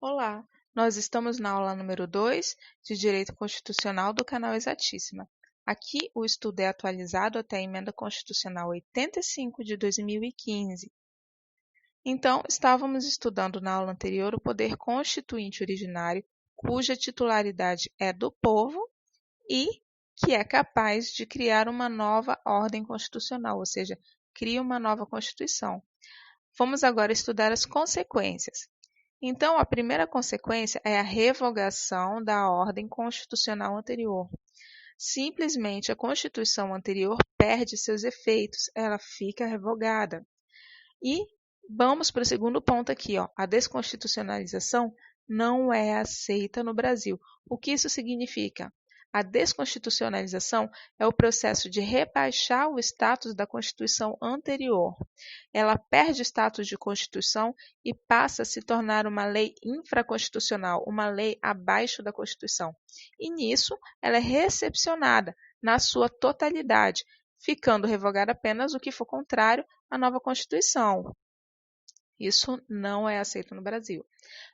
Olá, nós estamos na aula número 2 de Direito Constitucional do canal Exatíssima. Aqui o estudo é atualizado até a Emenda Constitucional 85 de 2015. Então, estávamos estudando na aula anterior o poder constituinte originário, cuja titularidade é do povo e que é capaz de criar uma nova ordem constitucional, ou seja, cria uma nova Constituição. Vamos agora estudar as consequências. Então, a primeira consequência é a revogação da ordem constitucional anterior. Simplesmente a Constituição anterior perde seus efeitos, ela fica revogada. E vamos para o segundo ponto aqui, ó. A desconstitucionalização não é aceita no Brasil. O que isso significa? A desconstitucionalização é o processo de rebaixar o status da Constituição anterior. Ela perde o status de Constituição e passa a se tornar uma lei infraconstitucional, uma lei abaixo da Constituição. E nisso, ela é recepcionada na sua totalidade, ficando revogada apenas o que for contrário à nova Constituição. Isso não é aceito no Brasil.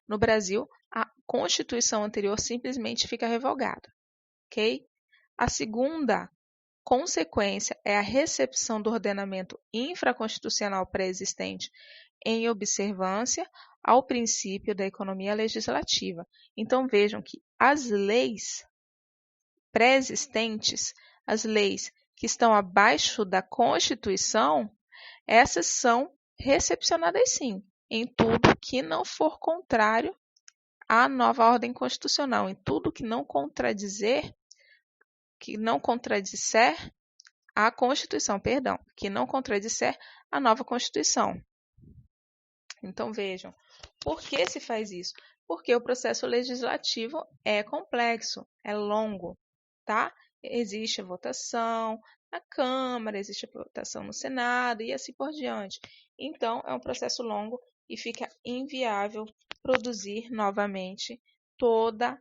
No Brasil, a Constituição anterior simplesmente fica revogada, ok? A segunda consequência é a recepção do ordenamento infraconstitucional pré-existente em observância ao princípio da economia legislativa. Então vejam que as leis pré-existentes, as leis que estão abaixo da Constituição, essas são recepcionadas sim, em tudo que não for contrário à nova ordem constitucional, em tudo que não contradisser a Constituição, perdão, que não contradisser a nova Constituição. Então vejam, por que se faz isso? Porque o processo legislativo é complexo, é longo, tá? Existe a votação na Câmara, existe a votação no Senado e assim por diante. Então, é um processo longo e fica inviável produzir novamente todas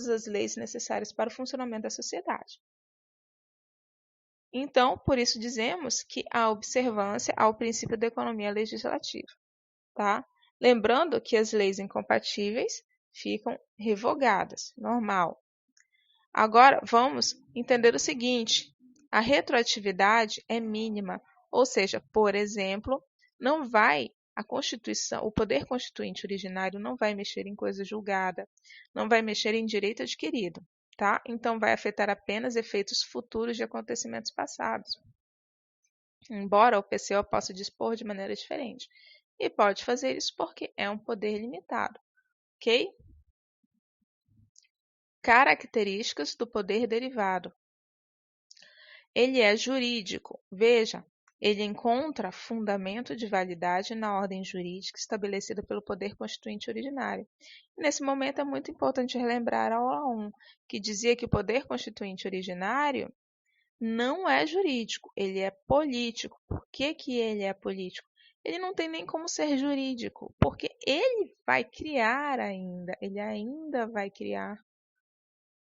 as leis necessárias para o funcionamento da sociedade. Então, por isso dizemos que há observância ao princípio da economia legislativa, tá? Lembrando que as leis incompatíveis ficam revogadas, normal. Agora, vamos entender o seguinte: a retroatividade é mínima, ou seja, por exemplo, a Constituição, o poder constituinte originário não vai mexer em coisa julgada, não vai mexer em direito adquirido, tá? Então, vai afetar apenas efeitos futuros de acontecimentos passados. Embora o PCO possa dispor de maneira diferente. E pode fazer isso porque é um poder limitado, ok? Características do poder derivado. Ele é jurídico. Veja, ele encontra fundamento de validade na ordem jurídica estabelecida pelo poder constituinte originário. Nesse momento é muito importante relembrar a aula 1, que dizia que o poder constituinte originário não é jurídico, ele é político. Por que que ele é político? Ele não tem nem como ser jurídico, porque ele ainda vai criar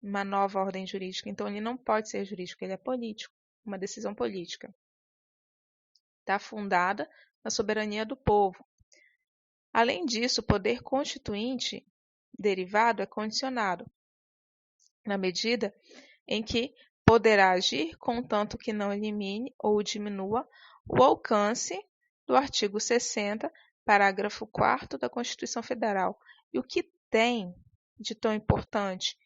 uma nova ordem jurídica. Então, ele não pode ser jurídico, ele é político, uma decisão política. Está fundada na soberania do povo. Além disso, o poder constituinte derivado é condicionado, na medida em que poderá agir contanto que não elimine ou diminua o alcance do artigo 60, parágrafo 4º da Constituição Federal. E o que tem de tão importante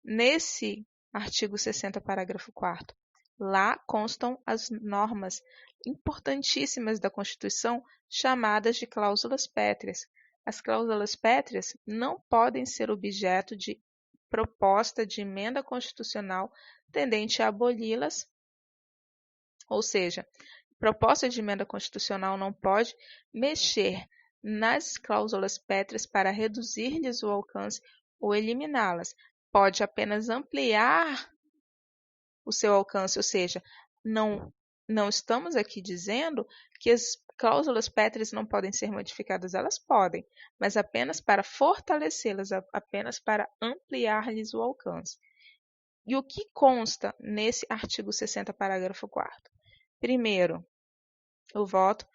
nesse artigo 60, parágrafo 4º? Lá constam as normas importantíssimas da Constituição, chamadas de cláusulas pétreas. As cláusulas pétreas não podem ser objeto de proposta de emenda constitucional tendente a aboli-las, ou seja, proposta de emenda constitucional não pode mexer nas cláusulas pétreas para reduzir-lhes o alcance ou eliminá-las. Pode apenas ampliar o seu alcance, ou seja, não estamos aqui dizendo que as cláusulas pétreas não podem ser modificadas, elas podem, mas apenas para fortalecê-las, apenas para ampliar-lhes o alcance. E o que consta nesse artigo 60, parágrafo 4º? Primeiro, o voto.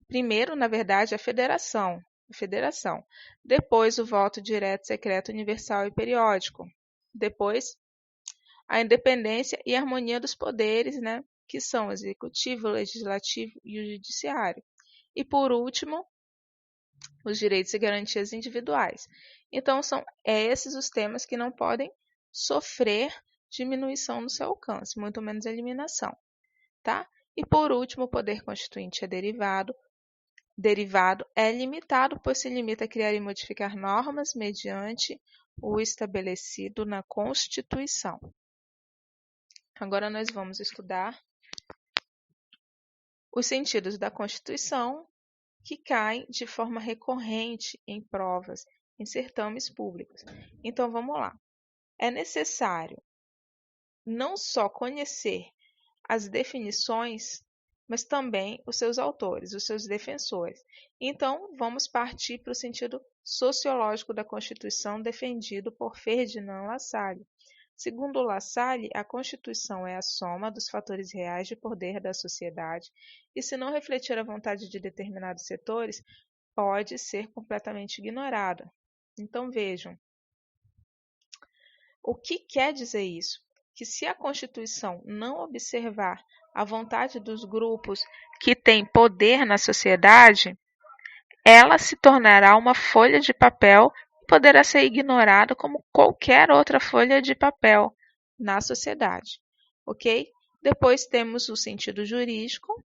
Primeiro, na verdade, a federação. a federação. Depois, o voto direto, secreto, universal e periódico. Depois, a independência e harmonia dos poderes, né, que são o executivo, o legislativo e o judiciário. E, por último, os direitos e garantias individuais. Então, são esses os temas que não podem sofrer diminuição no seu alcance, muito menos eliminação. Tá? E, por último, o poder constituinte é derivado. Derivado é limitado, pois se limita a criar e modificar normas mediante o estabelecido na Constituição. Agora nós vamos estudar os sentidos da Constituição que caem de forma recorrente em provas, em certames públicos. Então vamos lá. É necessário não só conhecer as definições, mas também os seus autores, os seus defensores. Então, vamos partir para o sentido sociológico da Constituição defendido por Ferdinand Lassalle. Segundo Lassalle, a Constituição é a soma dos fatores reais de poder da sociedade e, se não refletir a vontade de determinados setores, pode ser completamente ignorada. Então, vejam. O que quer dizer isso? Que se a Constituição não observar a vontade dos grupos que têm poder na sociedade, ela se tornará uma folha de papel e poderá ser ignorada como qualquer outra folha de papel na sociedade. Ok? Depois temos o sentido jurídico,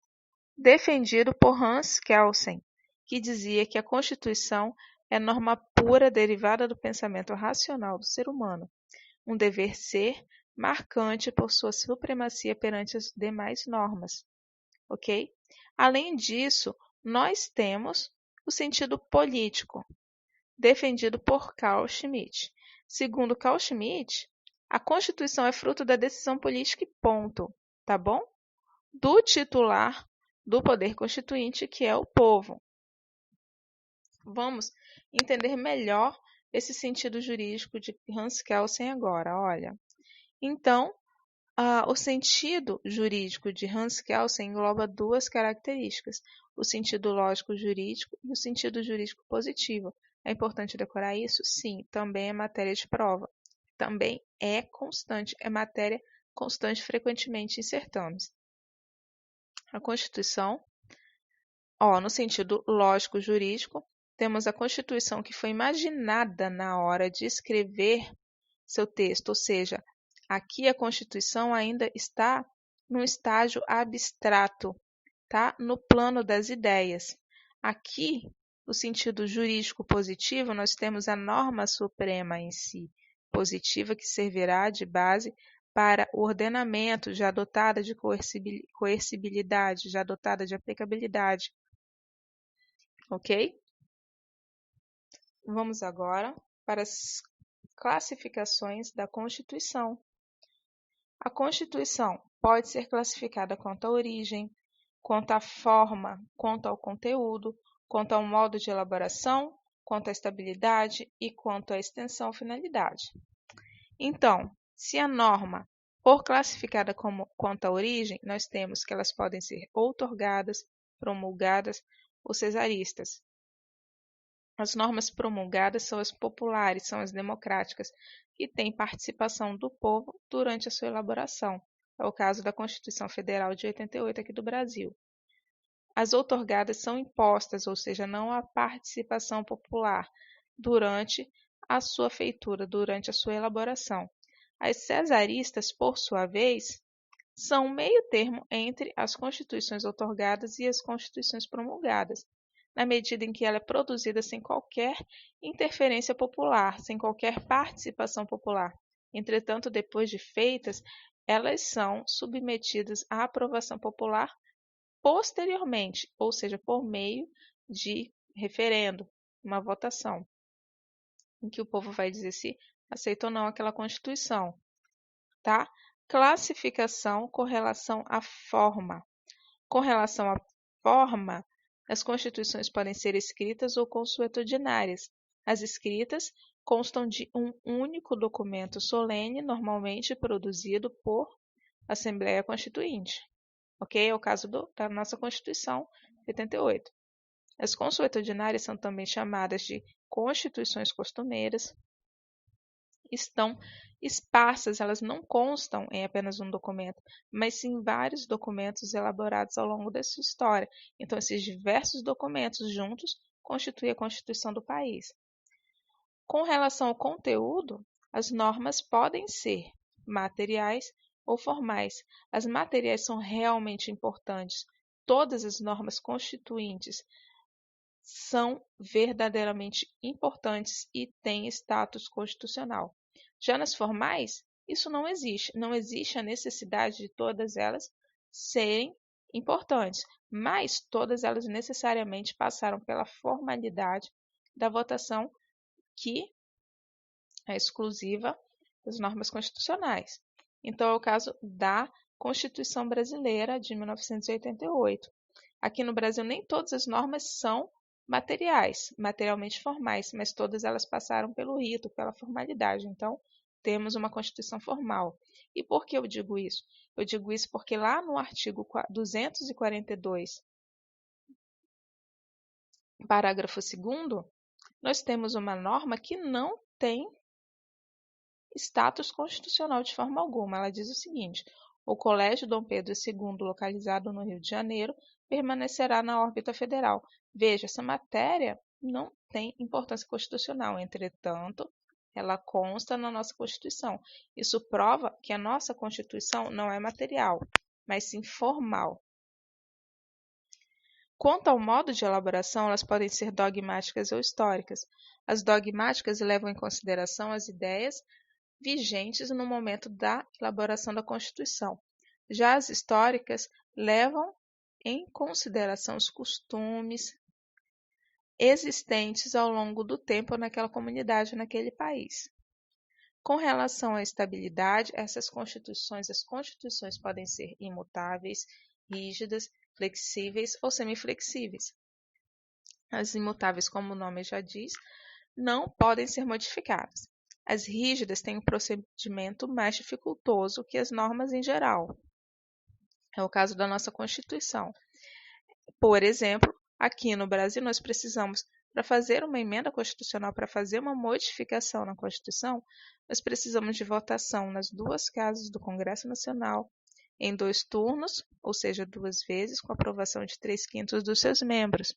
defendido por Hans Kelsen, que dizia que a Constituição é norma pura derivada do pensamento racional do ser humano, um dever ser marcante por sua supremacia perante as demais normas, ok? Além disso, nós temos o sentido político, defendido por Carl Schmitt. Segundo Carl Schmitt, a Constituição é fruto da decisão política e ponto, tá bom? Do titular do poder constituinte, que é o povo. Vamos entender melhor esse sentido jurídico de Hans Kelsen agora, olha. Então, o sentido jurídico de Hans Kelsen engloba duas características, o sentido lógico-jurídico e o sentido jurídico positivo. É importante decorar isso? Sim, também é matéria de prova. Também é constante, é matéria constante frequentemente em certames. A Constituição, no sentido lógico-jurídico, temos a Constituição que foi imaginada na hora de escrever seu texto, ou seja, aqui a Constituição ainda está num estágio abstrato, tá? No plano das ideias. Aqui, no sentido jurídico positivo, nós temos a norma suprema em si, positiva, que servirá de base para o ordenamento, já dotada de coercibilidade, já dotada de aplicabilidade. Ok? Vamos agora para as classificações da Constituição. A Constituição pode ser classificada quanto à origem, quanto à forma, quanto ao conteúdo, quanto ao modo de elaboração, quanto à estabilidade e quanto à extensão ou finalidade. Então, se a norma for classificada quanto à origem, nós temos que elas podem ser outorgadas, promulgadas ou cesaristas. As normas promulgadas são as populares, são as democráticas, que têm participação do povo durante a sua elaboração. É o caso da Constituição Federal de 88 aqui do Brasil. As outorgadas são impostas, ou seja, não há participação popular durante a sua feitura, durante a sua elaboração. As cesaristas, por sua vez, são um meio termo entre as constituições outorgadas e as constituições promulgadas, na medida em que ela é produzida sem qualquer interferência popular, sem qualquer participação popular. Entretanto, depois de feitas, elas são submetidas à aprovação popular posteriormente, ou seja, por meio de referendo, uma votação, em que o povo vai dizer se aceita ou não aquela Constituição, tá? Classificação com relação à forma. Com relação à forma, as constituições podem ser escritas ou consuetudinárias. As escritas constam de um único documento solene, normalmente produzido por Assembleia Constituinte. Ok? É o caso da nossa Constituição de 88. As consuetudinárias são também chamadas de constituições costumeiras. Estão esparsas, elas não constam em apenas um documento, mas sim em vários documentos elaborados ao longo da sua história. Então, esses diversos documentos juntos constituem a Constituição do país. Com relação ao conteúdo, as normas podem ser materiais ou formais. As materiais são realmente importantes. Todas as normas constituintes são verdadeiramente importantes e têm status constitucional. Já nas formais, isso não existe. Não existe a necessidade de todas elas serem importantes, mas todas elas necessariamente passaram pela formalidade da votação, que é exclusiva das normas constitucionais. Então, é o caso da Constituição Brasileira de 1988. Aqui no Brasil, nem todas as normas são materiais, materialmente formais, mas todas elas passaram pelo rito, pela formalidade. Então, temos uma Constituição formal. E por que eu digo isso? Eu digo isso porque lá no artigo 242, parágrafo 2º, nós temos uma norma que não tem status constitucional de forma alguma. Ela diz o seguinte: o Colégio Dom Pedro II, localizado no Rio de Janeiro, permanecerá na órbita federal. Veja, essa matéria não tem importância constitucional, entretanto, ela consta na nossa Constituição. Isso prova que a nossa Constituição não é material, mas sim formal. Quanto ao modo de elaboração, elas podem ser dogmáticas ou históricas. As dogmáticas levam em consideração as ideias vigentes no momento da elaboração da Constituição. Já as históricas levam em consideração os costumes existentes ao longo do tempo naquela comunidade, naquele país. Com relação à estabilidade, as constituições podem ser imutáveis, rígidas, flexíveis ou semiflexíveis. As imutáveis, como o nome já diz, não podem ser modificadas. As rígidas têm um procedimento mais dificultoso que as normas em geral. É o caso da nossa Constituição. Por exemplo, aqui no Brasil, nós precisamos, para fazer uma emenda constitucional, para fazer uma modificação na Constituição, nós precisamos de votação nas duas casas do Congresso Nacional, em 2 turnos, ou seja, 2 vezes, com aprovação de 3/5 dos seus membros.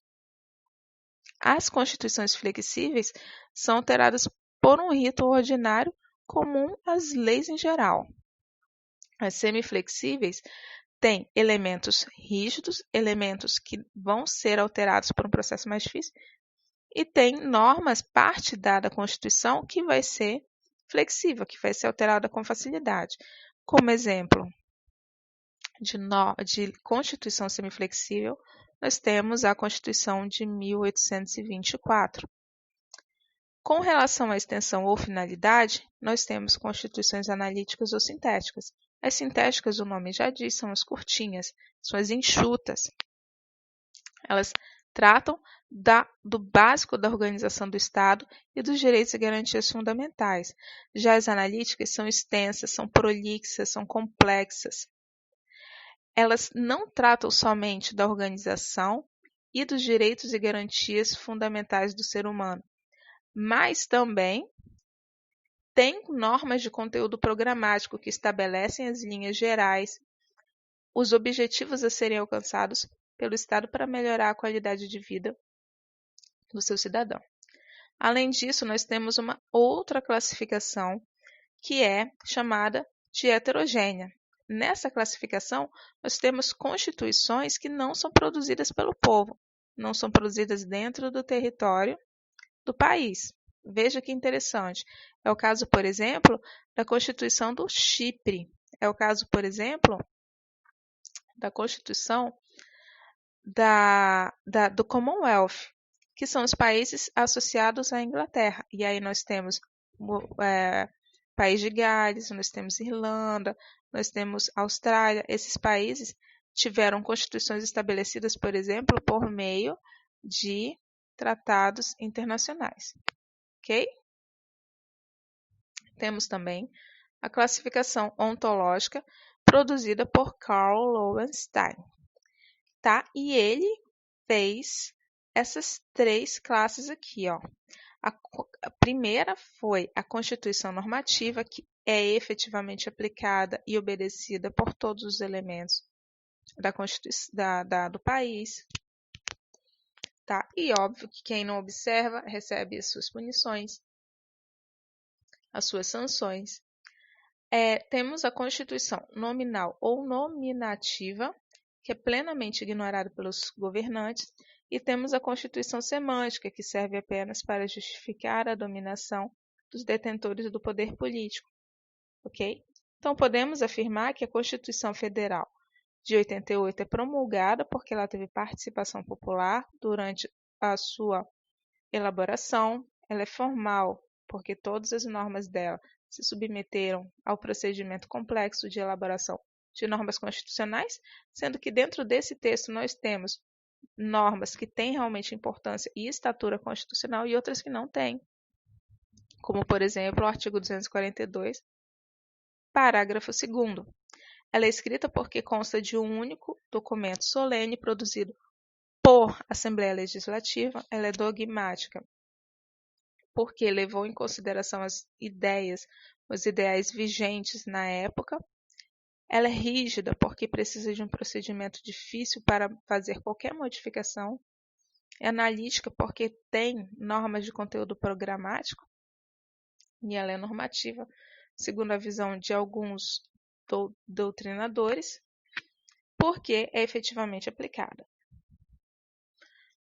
As constituições flexíveis são alteradas por um rito ordinário comum às leis em geral. As semiflexíveis têm elementos rígidos, elementos que vão ser alterados por um processo mais difícil, e tem normas, parte da Constituição, que vai ser flexível, que vai ser alterada com facilidade. Como exemplo de Constituição semiflexível, nós temos a Constituição de 1824. Com relação à extensão ou finalidade, nós temos constituições analíticas ou sintéticas. As sintéticas, o nome já diz, são as curtinhas, são as enxutas. Elas tratam do básico da organização do Estado e dos direitos e garantias fundamentais. Já as analíticas são extensas, são prolixas, são complexas. Elas não tratam somente da organização e dos direitos e garantias fundamentais do ser humano, mas também tem normas de conteúdo programático que estabelecem as linhas gerais, os objetivos a serem alcançados pelo Estado para melhorar a qualidade de vida do seu cidadão. Além disso, nós temos uma outra classificação que é chamada de heterogênea. Nessa classificação, nós temos constituições que não são produzidas pelo povo, não são produzidas dentro do território do país. Veja que interessante. É o caso, por exemplo, da Constituição do Chipre. É o caso, por exemplo, da Constituição do Commonwealth, que são os países associados à Inglaterra. E aí nós temos País de Gales, nós temos Irlanda, nós temos Austrália. Esses países tiveram constituições estabelecidas, por exemplo, por meio de tratados internacionais. Ok? Temos também a classificação ontológica produzida por Carl Lowenstein. Tá? E ele fez essas três classes aqui, ó. A primeira foi a Constituição Normativa, que é efetivamente aplicada e obedecida por todos os elementos do país. Tá? E óbvio que quem não observa recebe as suas punições, as suas sanções. Temos a Constituição nominal ou nominativa, que é plenamente ignorada pelos governantes, e temos a Constituição semântica, que serve apenas para justificar a dominação dos detentores do poder político. Ok? Então, podemos afirmar que a Constituição Federal de 88 é promulgada porque ela teve participação popular durante a sua elaboração. Ela é formal porque todas as normas dela se submeteram ao procedimento complexo de elaboração de normas constitucionais, sendo que dentro desse texto nós temos normas que têm realmente importância e estatura constitucional e outras que não têm, como, por exemplo, o artigo 242, parágrafo 2º. Ela é escrita porque consta de um único documento solene produzido por Assembleia Legislativa. Ela é dogmática porque levou em consideração as ideias, os ideais vigentes na época. Ela é rígida porque precisa de um procedimento difícil para fazer qualquer modificação. É analítica porque tem normas de conteúdo programático. E ela é normativa, segundo a visão de alguns doutrinadores, porque é efetivamente aplicada.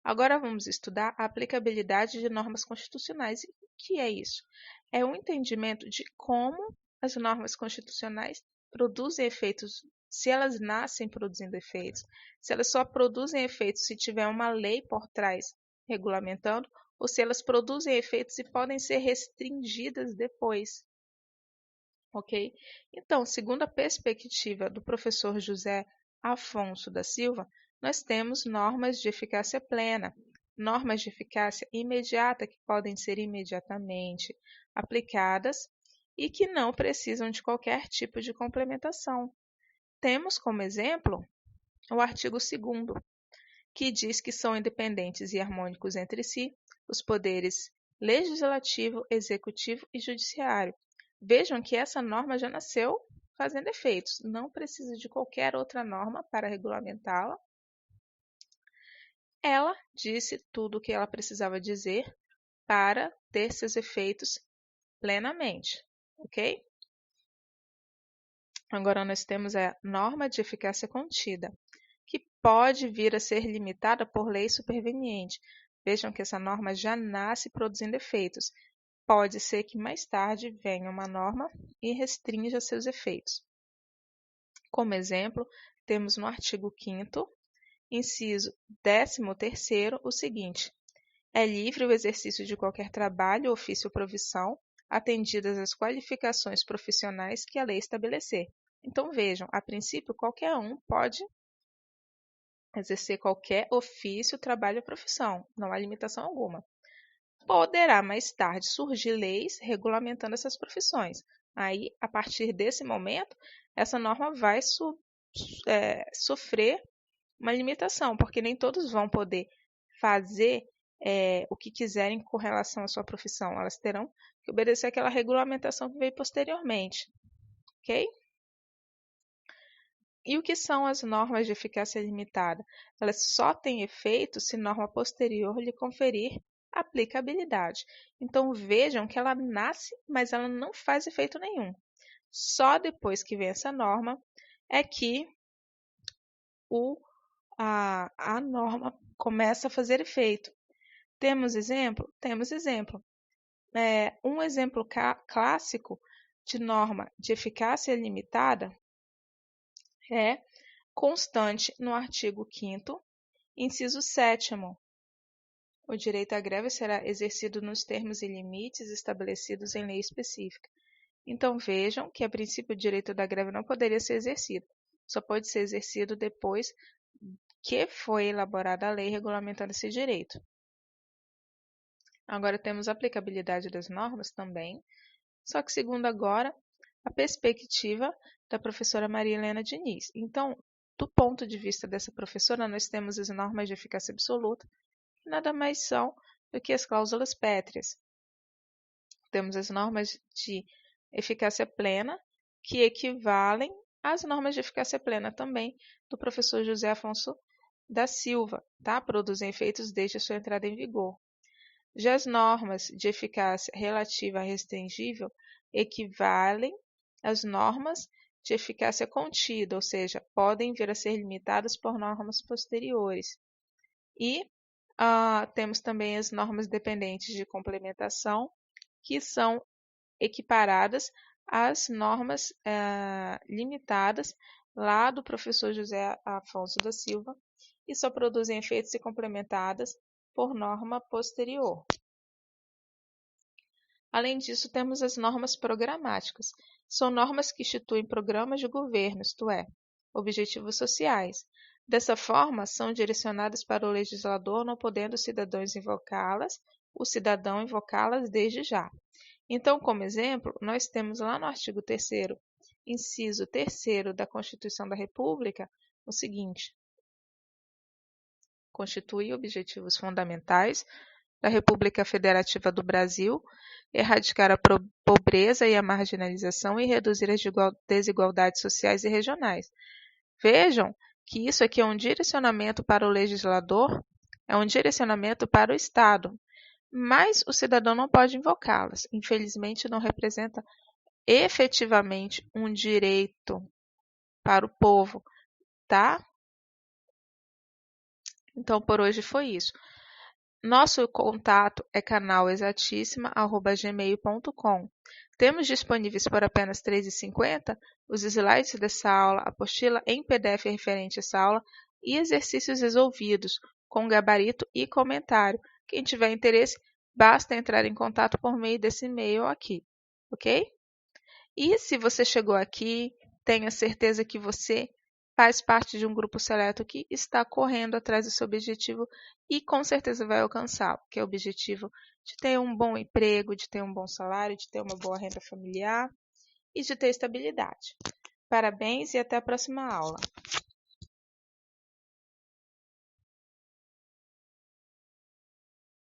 Agora vamos estudar a aplicabilidade de normas constitucionais. E o que é isso? É um entendimento de como as normas constitucionais produzem efeitos, se elas nascem produzindo efeitos, se elas só produzem efeitos se tiver uma lei por trás regulamentando, ou se elas produzem efeitos e podem ser restringidas depois. Ok? Então, segundo a perspectiva do professor José Afonso da Silva, nós temos normas de eficácia plena, normas de eficácia imediata que podem ser imediatamente aplicadas e que não precisam de qualquer tipo de complementação. Temos como exemplo o artigo 2º, que diz que são independentes e harmônicos entre si os poderes legislativo, executivo e judiciário. Vejam que essa norma já nasceu fazendo efeitos, não precisa de qualquer outra norma para regulamentá-la. Ela disse tudo o que ela precisava dizer para ter seus efeitos plenamente, ok? Agora nós temos a norma de eficácia contida, que pode vir a ser limitada por lei superveniente. Vejam que essa norma já nasce produzindo efeitos. Pode ser que mais tarde venha uma norma e restrinja seus efeitos. Como exemplo, temos no artigo 5º, inciso 13º, o seguinte: é livre o exercício de qualquer trabalho, ofício ou profissão, atendidas as qualificações profissionais que a lei estabelecer. Então vejam, a princípio qualquer um pode exercer qualquer ofício, trabalho ou profissão, não há limitação alguma. Poderá mais tarde surgir leis regulamentando essas profissões. Aí, a partir desse momento, essa norma vai sofrer uma limitação, porque nem todos vão poder fazer o que quiserem com relação à sua profissão. Elas terão que obedecer àquela regulamentação que veio posteriormente. Ok? E o que são as normas de eficácia limitada? Elas só têm efeito se norma posterior lhe conferir aplicabilidade. Então vejam que ela nasce, mas ela não faz efeito nenhum. Só depois que vem essa norma é que a norma começa a fazer efeito. Temos exemplo? Temos exemplo. Um exemplo clássico de norma de eficácia limitada é constante no artigo 5º, inciso 7º. O direito à greve será exercido nos termos e limites estabelecidos em lei específica. Então vejam que a princípio o direito da greve não poderia ser exercido. Só pode ser exercido depois que foi elaborada a lei regulamentando esse direito. Agora temos a aplicabilidade das normas também, só que segundo agora a perspectiva da professora Maria Helena Diniz. Então, do ponto de vista dessa professora, nós temos as normas de eficácia absoluta, nada mais são do que as cláusulas pétreas. Temos as normas de eficácia plena, que equivalem às normas de eficácia plena também do professor José Afonso da Silva, tá? Produzem efeitos desde a sua entrada em vigor. Já as normas de eficácia relativa a restringível equivalem às normas de eficácia contida, ou seja, podem vir a ser limitadas por normas posteriores. E temos também as normas dependentes de complementação, que são equiparadas às normas limitadas lá do professor José Afonso da Silva e só produzem efeitos e complementadas por norma posterior. Além disso, temos as normas programáticas. São normas que instituem programas de governo, isto é, objetivos sociais. Dessa forma, são direcionadas para o legislador, não podendo o cidadão invocá-las desde já. Então, como exemplo, nós temos lá no artigo 3º, inciso 3º da Constituição da República, o seguinte: constitui objetivos fundamentais da República Federativa do Brasil, erradicar a pobreza e a marginalização e reduzir as desigualdades sociais e regionais. Vejam que isso aqui é um direcionamento para o legislador, é um direcionamento para o Estado, mas o cidadão não pode invocá-las. Infelizmente, não representa efetivamente um direito para o povo, tá? Então, por hoje foi isso. Nosso contato é canalexatissima@gmail.com. Temos disponíveis por apenas R$ 3,50 os slides dessa aula, apostila em PDF referente a essa aula e exercícios resolvidos, com gabarito e comentário. Quem tiver interesse, basta entrar em contato por meio desse e-mail aqui, ok? E se você chegou aqui, tenha certeza que você faz parte de um grupo seleto que está correndo atrás do seu objetivo e com certeza vai alcançá-lo, que é o objetivo de ter um bom emprego, de ter um bom salário, de ter uma boa renda familiar e de ter estabilidade. Parabéns e até a próxima aula.